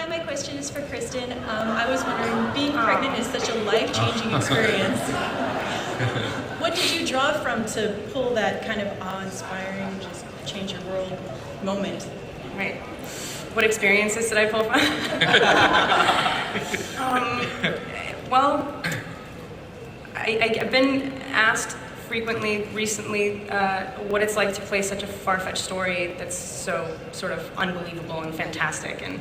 Hi, my question is for Kristen. I was wondering, being pregnant is such a life-changing experience. What did you draw from to pull that kind of awe-inspiring, just change your world moment? Right. What experiences did I pull from? Well, I've been asked frequently recently what it's like to play such a far-fetched story that's so sort of unbelievable and fantastic. And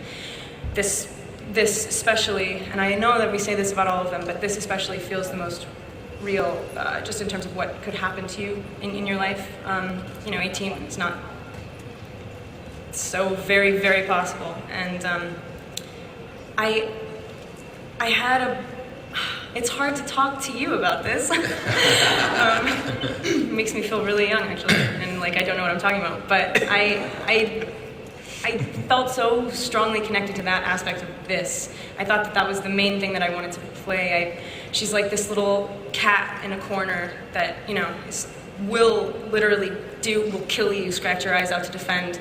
this especially, and I know that we say this about all of them, but this especially feels the most real, just in terms of what could happen to you in your life. 18, it's not so very, very possible. And I had it's hard to talk to you about this. It makes me feel really young, actually, and like I don't know what I'm talking about. But I felt so strongly connected to that aspect of this. I thought that was the main thing that I wanted to play. She's like this little cat in a corner that, will kill you, scratch your eyes out to defend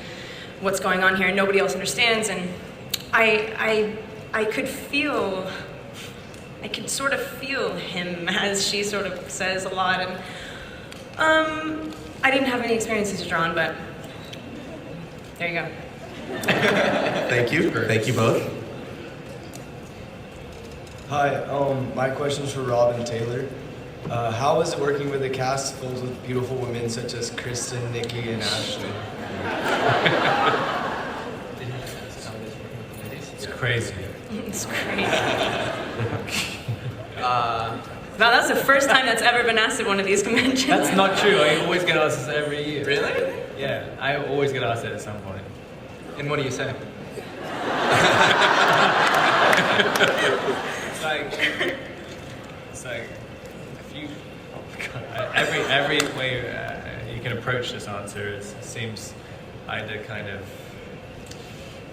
what's going on here, and nobody else understands. And I could sort of feel him, as she sort of says a lot. And I didn't have any experiences to draw on, but there you go. Thank you. Thank you both. Hi, my question is for Rob and Taylor. How is it working with a cast filled with beautiful women such as Kristen, Nikki, and Ashley? It's crazy. It's crazy. Wow, that's the first time that's ever been asked at one of these conventions. That's not true. I always get asked this every year. Really? Yeah, I always get asked it at some point. And what do you say? It's like if you every way you can approach this answer seems either kind of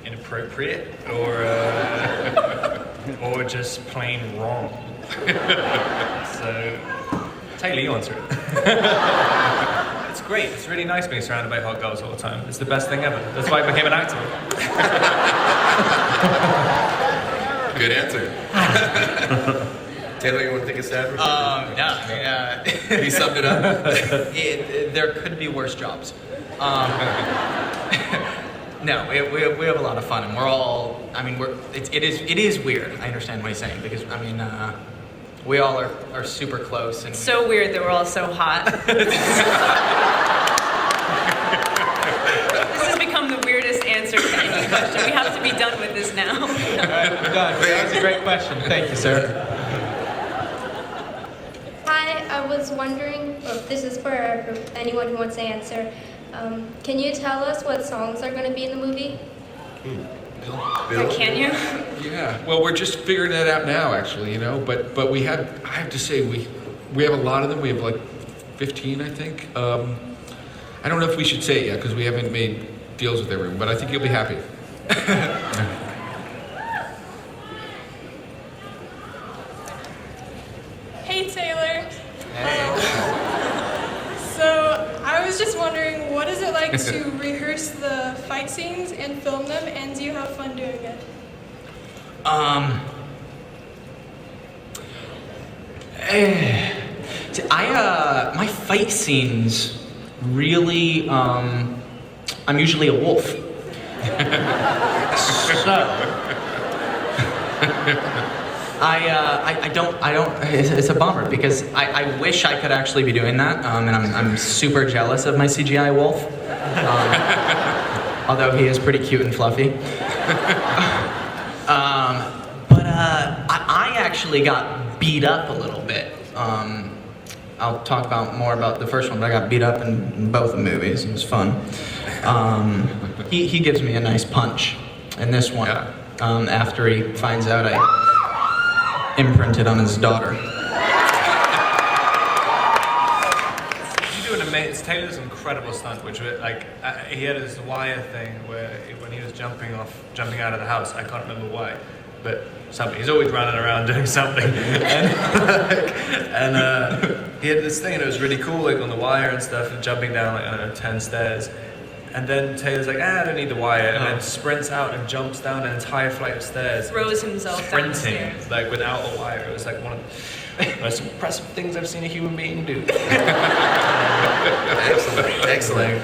inappropriate or just plain wrong. So Taylor, you answer it. It's great. It's really nice being surrounded by hot girls all the time. It's the best thing ever. That's why I became an actor. Good answer. Taylor, you want to take a stab? No, I mean, You summed it up. there could be worse jobs. No, we have a lot of fun, and we're all. I mean, it is weird. I understand what he's saying because I mean, we all are super close and. So weird that we're all so hot. This has become the weirdest answer to any question. We have to be done with this now. All right, we're done. That was a great question. Thank you, sir. Hi, I was wondering, this is for anyone who wants to answer, can you tell us what songs are going to be in the movie? Bill? Can you? Yeah, well, we're just figuring that out now, actually, but we have, I have to say, we have a lot of them. We have like 15, I think. I don't know if we should say it yet, because we haven't made deals with everyone, but I think you'll be happy. Hey, Taylor. So I was just wondering, what is it like to rehearse the fight scenes and film them, and do you have fun doing it? My fight scenes really, I'm usually a wolf. I don't, it's a bummer because I wish I could actually be doing that, and I'm super jealous of my CGI wolf, although he is pretty cute and fluffy. But I actually got beat up a little bit. I'll talk more about the first one, but I got beat up in both the movies. It was fun. He gives me a nice punch in this one, after he finds out I imprinted on his daughter. It's Taylor's incredible stunt, which like he had his wire thing where when he was jumping out of the house, I can't remember why, but something. He's always running around doing something, and he had this thing, and it was really cool, like on the wire and stuff, and jumping down like 10 stairs, And then Taylor's like, I don't need the wire, and then sprints out and jumps down an entire flight of stairs. Throws himself sprinting, downstairs. like without a wire. It was like one of the most impressive things I've seen a human being do. Excellent, excellent.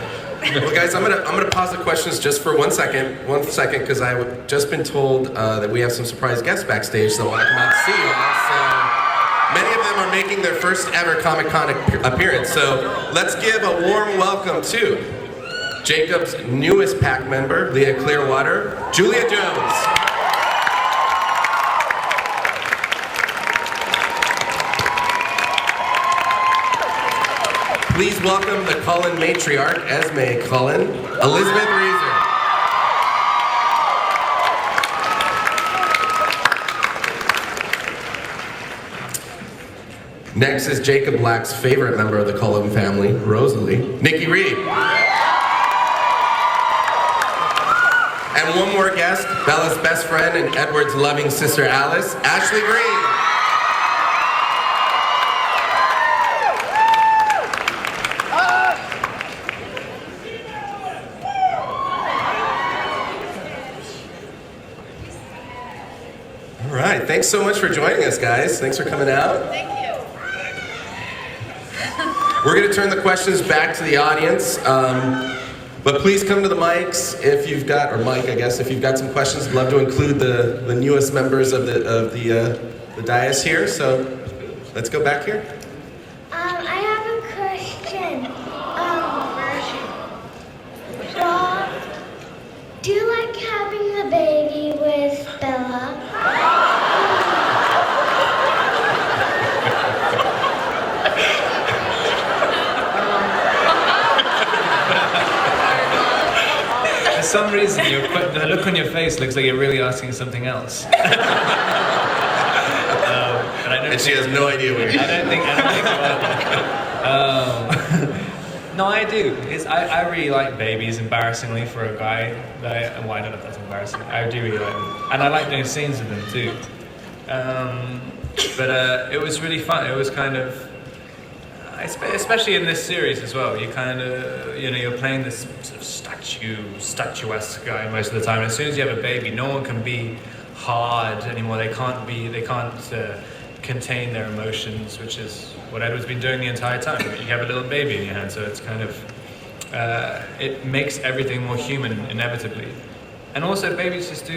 Well, guys, I'm gonna pause the questions just for 1 second, because I've just been told that we have some surprise guests backstage that want to come out to see you all. So many of them are making their first ever Comic-Con appearance. So let's give a warm welcome to Jacob's newest pack member, Leah Clearwater, Julia Jones. Please welcome the Cullen matriarch, Esme Cullen, Elizabeth Reeser. Next is Jacob Black's favorite member of the Cullen family, Rosalie, Nikki Reed. And one more guest, Bella's best friend and Edward's loving sister Alice, Ashley Green. All right, thanks so much for joining us, guys. Thanks for coming out. Thank you. We're going to turn the questions back to the audience, but please come to the mics if you've got, or Mike, I guess, if you've got some questions. I'd love to include the newest members of the dais here. So let's go back here. I have a question. Rob, do you like having the baby with Bella? For some reason, the look on your face looks like you're really asking something else. And she has no idea what you're I don't think no, I do. I really like babies, embarrassingly, for a guy. Well, I don't know if that's embarrassing. I do really like them. And I like doing scenes with them, too. But it was really fun. It was kind of, especially in this series as well, you kind of, you're playing this sort of statuesque guy most of the time. And as soon as you have a baby, no one can be hard anymore. They can't contain their emotions, which is what Edward's been doing the entire time. You have a little baby in your hand, so it's kind of, it makes everything more human, inevitably. And also babies just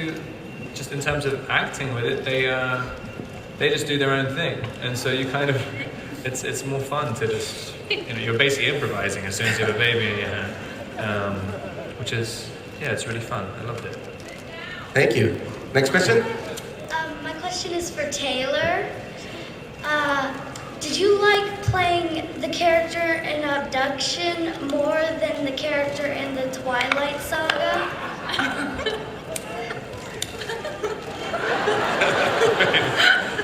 in terms of acting with it, they just do their own thing. And so you kind of, it's more fun to just, you're basically improvising as soon as you have a baby in your hand. Which is, it's really fun. I loved it. Thank you. Next question? My question is for Taylor. Did you like playing the character in Abduction more than the character in the Twilight Saga?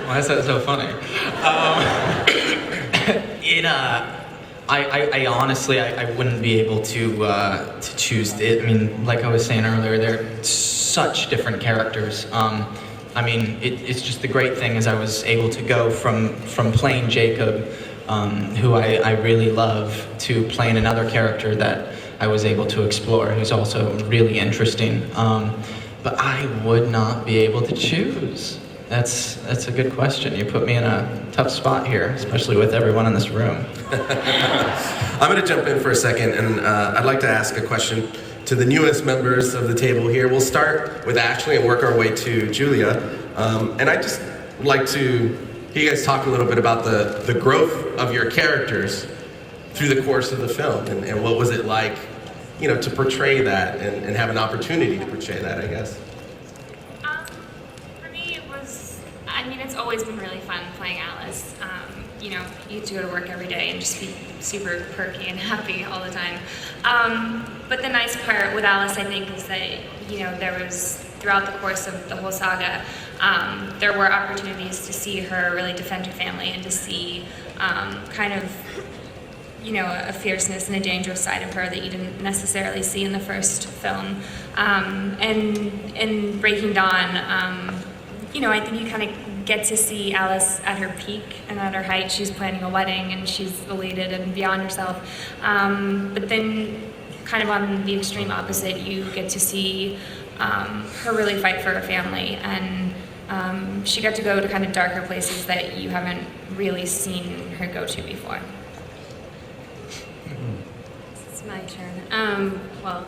Why is that so funny? I honestly, I wouldn't be able to choose it. I mean, like I was saying earlier, they're such different characters. I mean, it's just the great thing is I was able to go from playing Jacob, who I really love, to playing another character that I was able to explore, who's also really interesting. But I would not be able to choose. That's a good question. You put me in a tough spot here, especially with everyone in this room. I'm going to jump in for a second, and I'd like to ask a question to the newest members of the table here. We'll start with Ashley and work our way to Julia. And I'd just like to hear you guys talk a little bit about the growth of your characters through the course of the film, and what was it like, to portray that and have an opportunity to portray that, I guess. For me, it's always been really fun playing Alice. You get to go to work every day and just be super perky and happy all the time. But the nice part with Alice, I think, is that, there was, throughout the course of the whole saga, there were opportunities to see her really defend her family and to see kind of, a fierceness and a dangerous side of her that you didn't necessarily see in the first film. And in Breaking Dawn, I think you kind of get to see Alice at her peak and at her height. She's planning a wedding and she's elated and beyond herself. But then kind of on the extreme opposite, you get to see her really fight for her family, and she got to go to kind of darker places that you haven't really seen her go to before. It's my turn. Well,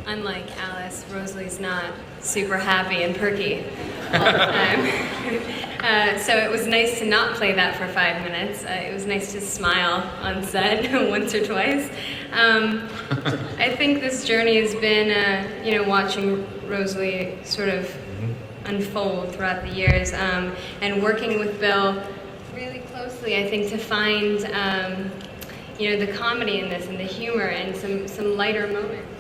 unlike Alice, Rosalie's not super happy and perky all the time. So it was nice to not play that for 5 minutes. It was nice to smile on set once or twice. I think this journey has been, watching Rosalie sort of unfold throughout the years, and working with Bill really closely, I think, to find, the comedy in this and the humor and some lighter moments.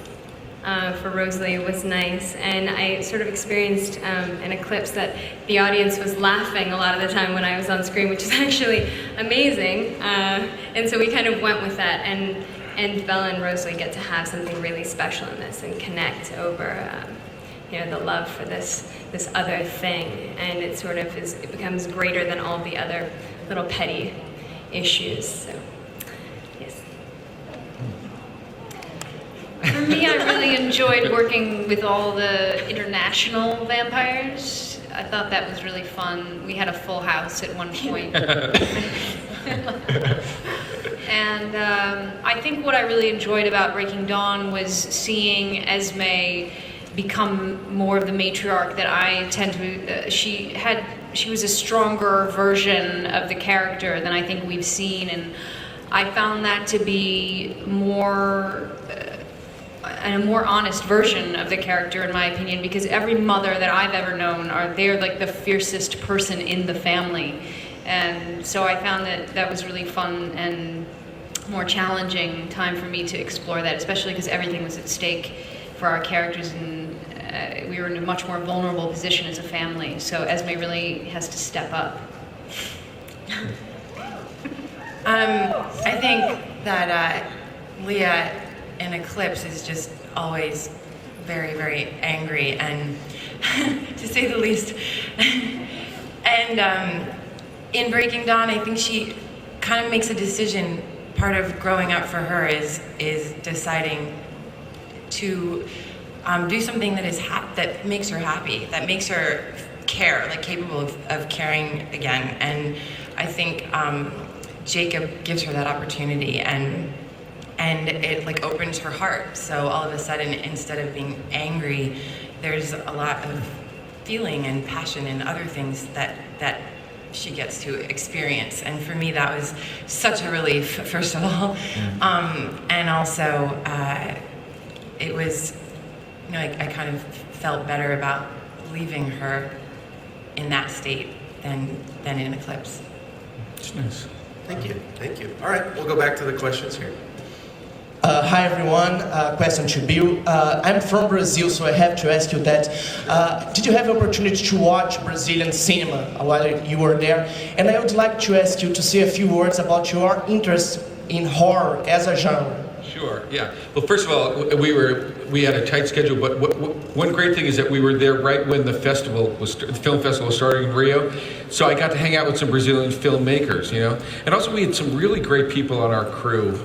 For Rosalie was nice, and I sort of experienced an eclipse that the audience was laughing a lot of the time when I was on screen, which is actually amazing. And so we kind of went with that, and Bella and Rosalie get to have something really special in this and connect over, the love for this other thing, and it sort of it becomes greater than all the other little petty issues. So, yes. For me, I really enjoyed working with all the international vampires. I thought that was really fun. We had a full house at one point. And I think what I really enjoyed about Breaking Dawn was seeing Esme become more of the matriarch that I tend to. She was a stronger version of the character than I think we've seen, and I found that to be more. And a more honest version of the character, in my opinion, because every mother that I've ever known they're like the fiercest person in the family, and so I found that was really fun and more challenging time for me to explore that, especially because everything was at stake for our characters, and we were in a much more vulnerable position as a family. So Esme really has to step up. I think that Leah in Eclipse is just always very, very angry, and to say the least. And in Breaking Dawn, I think she kind of makes a decision. Part of growing up for her is deciding to do something that makes her happy, that makes her care, like capable of caring again. And I think Jacob gives her that opportunity, and it like opens her heart. So all of a sudden, instead of being angry, there's a lot of feeling and passion and other things that she gets to experience. And for me, that was such a relief, first of all. And also, it was, I kind of felt better about leaving her in that state than in Eclipse. It's nice. Thank you. All right, we'll go back to the questions here. Hi everyone, question to Bill. I'm from Brazil, so I have to ask you that. Did you have the opportunity to watch Brazilian cinema while you were there? And I would like to ask you to say a few words about your interest in horror as a genre. Sure, yeah. Well, first of all, we had a tight schedule, but one great thing is that we were there right when the film festival was starting in Rio. So I got to hang out with some Brazilian filmmakers, And also we had some really great people on our crew.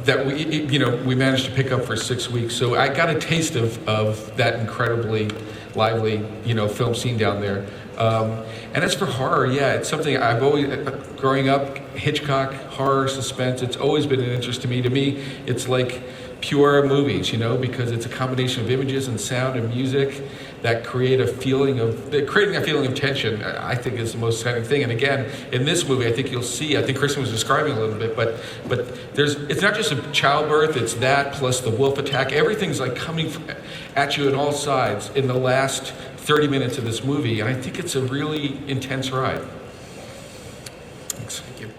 That we managed to pick up for 6 weeks. So I got a taste of that incredibly lively, film scene down there. And as for horror, yeah, it's something I've always, growing up, Hitchcock, horror, suspense, it's always been an interest to me. To me, it's like pure movies, because it's a combination of images and sound and music that creating that feeling of tension, I think is the most exciting thing. And again, in this movie, I think you'll see, I think Kristen was describing a little bit, but it's not just a childbirth, it's that plus the wolf attack. Everything's like coming at you on all sides in the last 30 minutes of this movie, and I think it's a really intense ride. Thanks. Thank you.